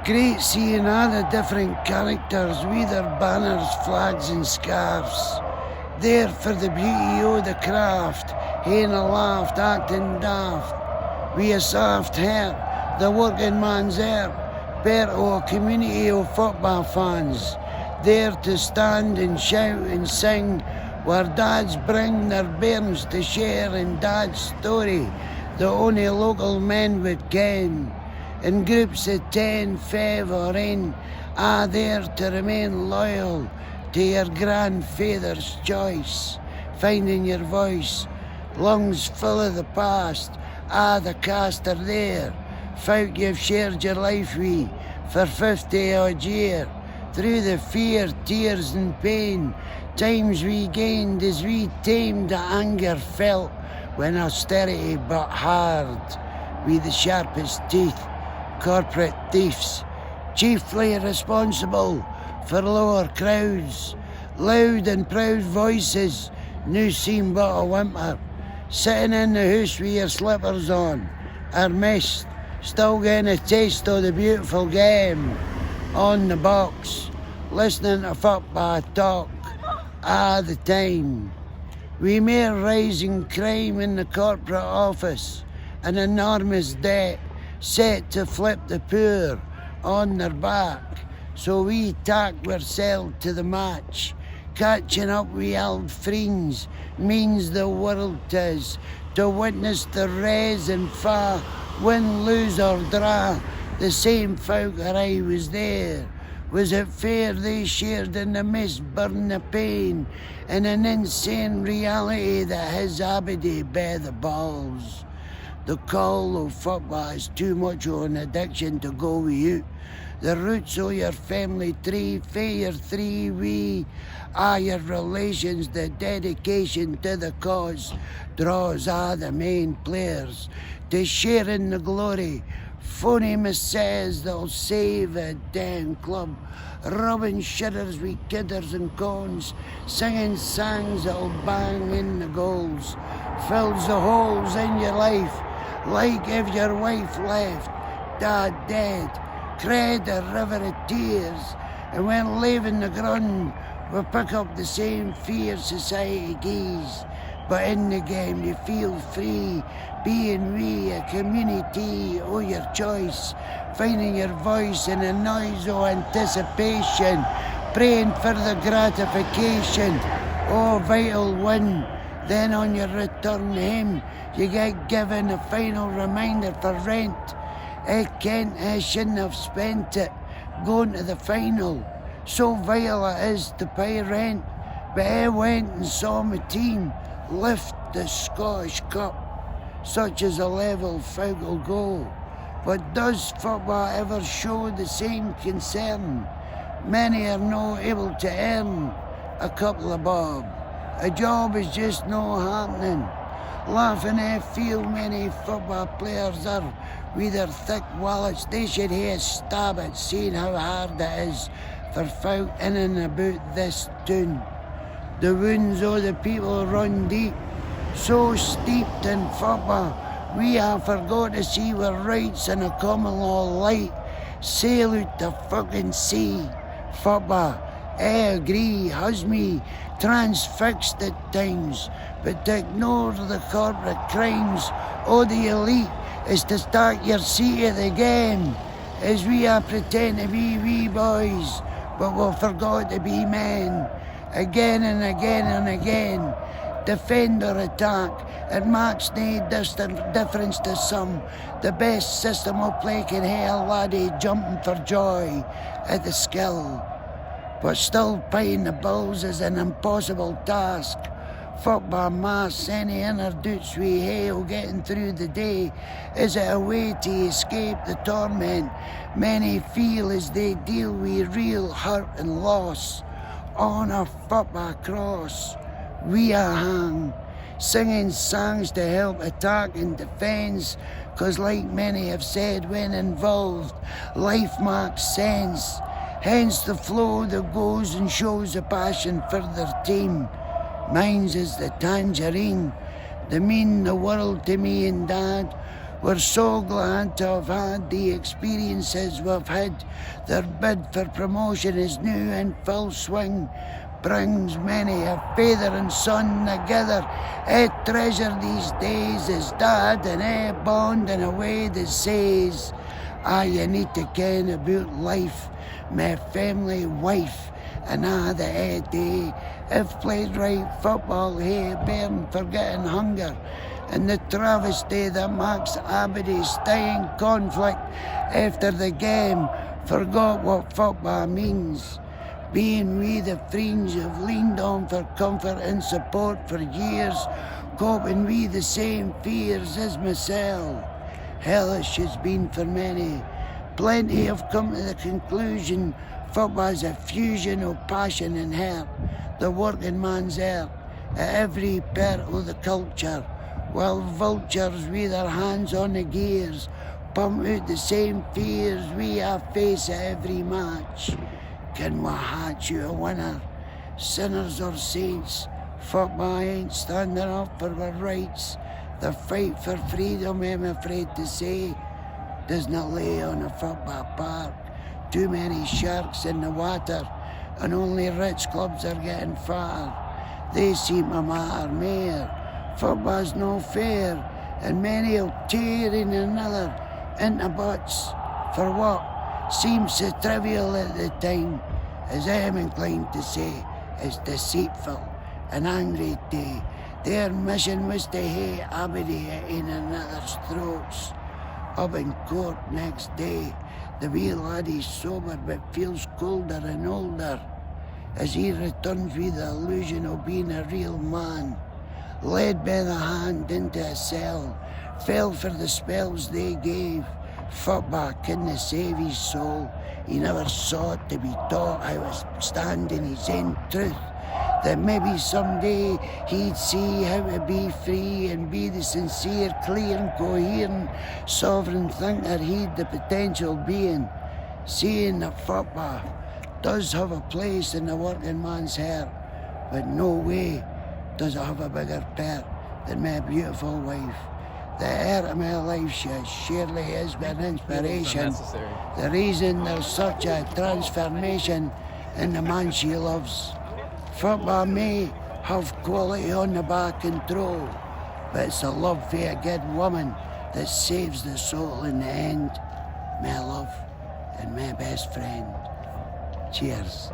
Great seeing all the different characters with their banners, flags and scarves. There for the beauty o' the craft, hain aloft, acting daft. Wi' a soft heart, the working man's there, part o' a community o' football fans. There to stand and shout and sing, where dads bring their bairns to share in dad's story, the only local men would ken. In groups of 10, 5 or 8, there to remain loyal to your grandfather's choice, finding your voice, lungs full of the past, the cast are there, folk you've shared your life with for 50 odd year, through the fear, tears and pain, times we gained as we tamed the anger felt when austerity but hard, with the sharpest teeth, corporate thieves, chiefly responsible for lower crowds, loud and proud voices, new seen but a whimper, sitting in the house with your slippers on, or missed, still getting a taste of the beautiful game, on the box, listening to football talk, the time. We mere rising crime in the corporate office, an enormous debt, set to flip the poor on their back, so we tack ourselves to the match. Catching up with old friends means the world tis, to witness the rise and fall, win, lose or draw, the same folk that I was there. Was it fair they shared in the mist, burn the pain, in an insane reality that has abity by the balls? The call of football is too much of an addiction to go without. The roots of your family tree, fair three we are your relations, the dedication to the cause draws all the main players to share in the glory. Phony messiahs that'll save a damn club, rubbing shitters with kidders and cones, singing songs that'll bang in the goals, fills the holes in your life, like if your wife left, dad dead, cried a river of tears, and when leaving the ground, we pick up the same fear society gives. But in the game you feel free, being we a community o' your choice, finding your voice in a noise o' anticipation, praying for the gratification o' vital win. Then on your return home, you get given a final reminder for rent. I can't, I shouldn't have spent it going to the final. So vile it is to pay rent, but I went and saw my team lift the Scottish Cup, such as a level folk will go. But does football ever show the same concern? Many are not able to earn a couple of bob. A job is just not happening. Laughing I feel many football players are with their thick wallets. They should have a stab at seeing how hard it is for folk in and about this town. The wounds of the people run deep, so steeped in football, we have forgot to see our rights in a common law light. Sail out the fucking sea. Football, I agree, has me transfixed at times, but to ignore the corporate crimes of the elite is to start your seat of the game, as we are pretend to be wee boys, but we'll forgot to be men. Again and again and again, defend or attack, it makes no difference to some. The best system of play can hear a laddie jumping for joy at the skill, but still paying the bills is an impossible task. Football masks any inner doubts we hail getting through the day. Is it a way to escape the torment many feel as they deal with real hurt and loss? On a football cross, we are hung, singing songs to help attack and defence, 'cause like many have said when involved, life makes sense. Hence the flow that goes and shows a passion for their team. Mine's is the tangerine, they mean the world to me and Dad. We're so glad to have had the experiences we've had. Their bid for promotion is new in full swing. Brings many a father and son together. Treasure these days as dad and bond in a way that says, you need to ken about life, my family, wife, and the day. If played right football, burn forgetting hunger. And the travesty that Max Abadie's dying conflict after the game forgot what football means. Being we the friends have leaned on for comfort and support for years, coping with the same fears as myself. Hellish has been for many. Plenty have come to the conclusion football is a fusion of passion and heart, the working man's heart, at every part of the culture, while vultures with their hands on the gears pump out the same fears we have face at every match. Can we hatch you a winner? Sinners or saints, football ain't standing up for our rights. The fight for freedom, I'm afraid to say, does not lay on a football park. Too many sharks in the water, and only rich clubs are getting fatter. They seem to matter more. Football's no fair, and many'll tear in another into butts for what seems so trivial at the time, as I am inclined to say, is deceitful and angry day. Their mission was to hate Aberdeen in another's throats. Up in court next day, the wee laddie's sober but feels colder and older as he returns with the illusion of being a real man. Led by the hand into a cell, fell for the spells they gave. Football couldn't save his soul. He never sought to be taught how to stand in his own truth. That maybe someday he'd see how to be free and be the sincere, clear and coherent sovereign thinker he'd the potential being. Seeing that football does have a place in the working man's heart, but no way does it have a bigger part than my beautiful wife. The heart of my life, she surely has been inspiration. The reason there's such a transformation in the man she loves. Football may have quality on the back and throw, but it's the love for a good woman that saves the soul in the end. My love and my best friend. Cheers.